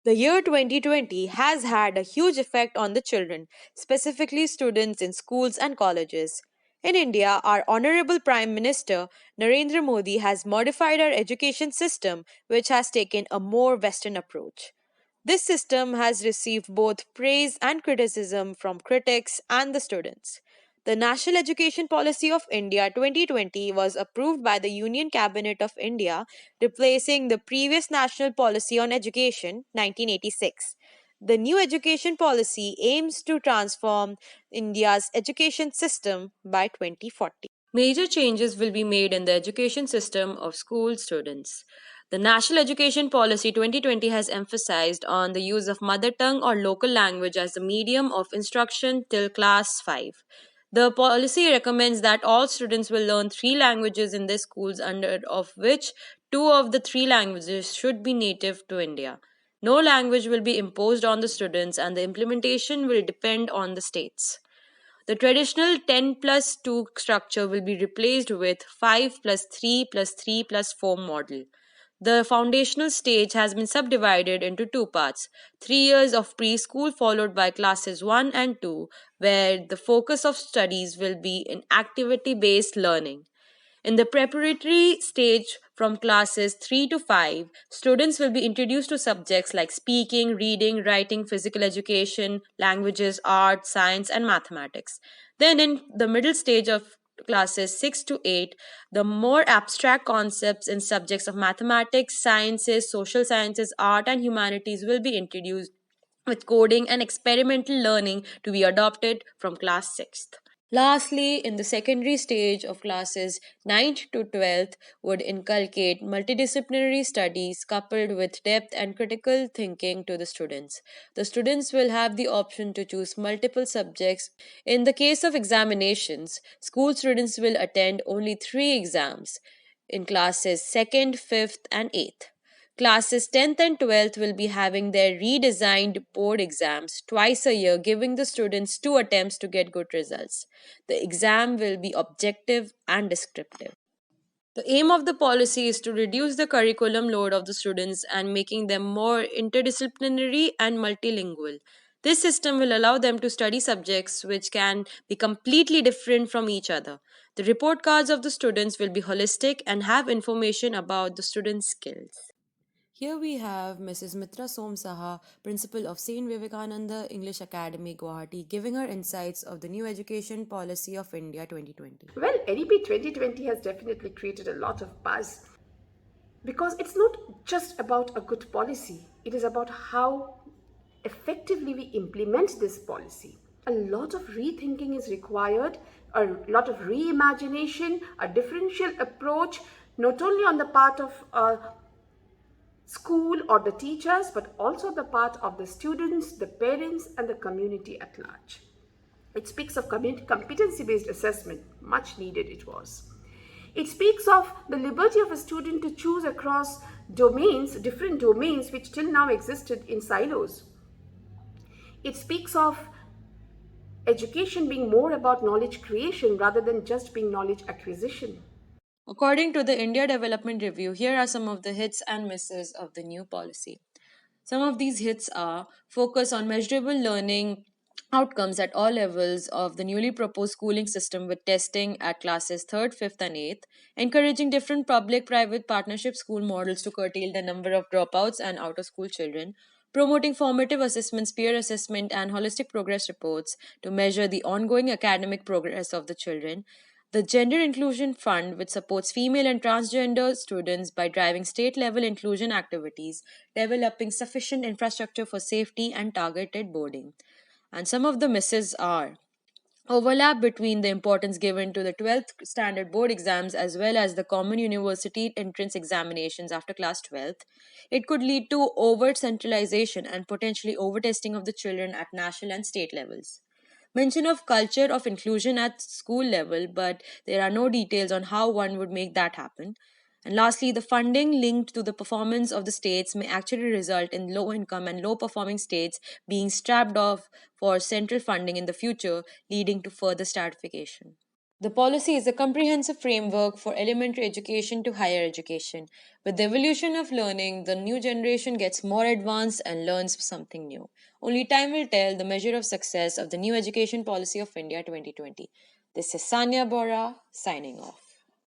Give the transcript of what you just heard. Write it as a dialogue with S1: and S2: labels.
S1: The year 2020 has had a huge effect on the children, specifically students in schools and colleges. In India, our Honorable Prime Minister Narendra Modi has modified our education system, which has taken a more Western approach. This system has received both praise and criticism from critics and the students. The National Education Policy of India 2020 was approved by the Union Cabinet of India, replacing the previous National Policy on Education 1986. The new education policy aims to transform India's education system by 2040. Major changes will be made in the education system of school students. The National Education Policy 2020 has emphasized on the use of mother tongue or local language as the medium of instruction till class 5. The policy recommends that all students will learn three languages in their schools, under of which two of the three languages should be native to India. No language will be imposed on the students, and the implementation will depend on the states. The traditional 10 plus 2 structure will be replaced with 5 plus 3 plus 3 plus 4 model. The foundational stage has been subdivided into two parts: 3 years of preschool, followed by classes 1 and 2, where the focus of studies will be in activity based learning. In the preparatory stage, from classes 3 to 5, students will be introduced to subjects like speaking, reading, writing, physical education, languages, art, science, and mathematics. Then, in the middle stage of classes 6 to 8, the more abstract concepts in subjects of mathematics, sciences, social sciences, art, and humanities will be introduced, with coding and experimental learning to be adopted from class 6th. Lastly, in the secondary stage of classes 9th to 12th would inculcate multidisciplinary studies coupled with depth and critical thinking to the students. The students will have the option to choose multiple subjects. In the case of examinations, school students will attend only 3 exams in classes 2nd, 5th and 8th. Classes 10th and 12th will be having their redesigned board exams twice a year, giving the students two attempts to get good results. The exam will be objective and descriptive. The aim of the policy is to reduce the curriculum load of the students and making them more interdisciplinary and multilingual. This system will allow them to study subjects which can be completely different from each other. The report cards of the students will be holistic and have information about the students' skills. Here we have Mrs. Mitra Som Saha, Principal of St. Vivekananda English Academy, Guwahati, giving her insights of the new education policy of India 2020.
S2: Well, NEP 2020 has definitely created a lot of buzz because it's not just about a good policy, it is about how effectively we implement this policy. A lot of rethinking is required, a lot of reimagination, a differential approach, not only on the part of school or the teachers, but also the part of the students, the parents, and the community at large. It speaks of competency based assessment, much needed it was. It speaks of the liberty of a student to choose across domains, different domains which till now existed in silos. It speaks of education being more about knowledge creation rather than just being knowledge acquisition.
S1: According to the India Development Review, here are some of the hits and misses of the new policy. Some of these hits are focus on measurable learning outcomes at all levels of the newly proposed schooling system with testing at classes 3rd, 5th, and 8th, encouraging different public private partnership school models to curtail the number of dropouts and out of school children, promoting formative assessments, peer assessment, and holistic progress reports to measure the ongoing academic progress of the children. The Gender Inclusion Fund, which supports female and transgender students by driving state level inclusion activities, developing sufficient infrastructure for safety and targeted boarding. And some of the misses are overlap between the importance given to the 12th standard board exams as well as the common university entrance examinations after class 12th. It could lead to overt centralization and potentially overtesting of the children at national and state levels. Mention of culture of inclusion at school level, but there are no details on how one would make that happen. And lastly, the funding linked to the performance of the states may actually result in low income and low performing states being strapped off for central funding in the future, leading to further stratification. The policy is a comprehensive framework for elementary education to higher education. With the evolution of learning, the new generation gets more advanced and learns something new. Only time will tell the measure of success of the new education policy of India 2020. This is Sanya Bora signing off.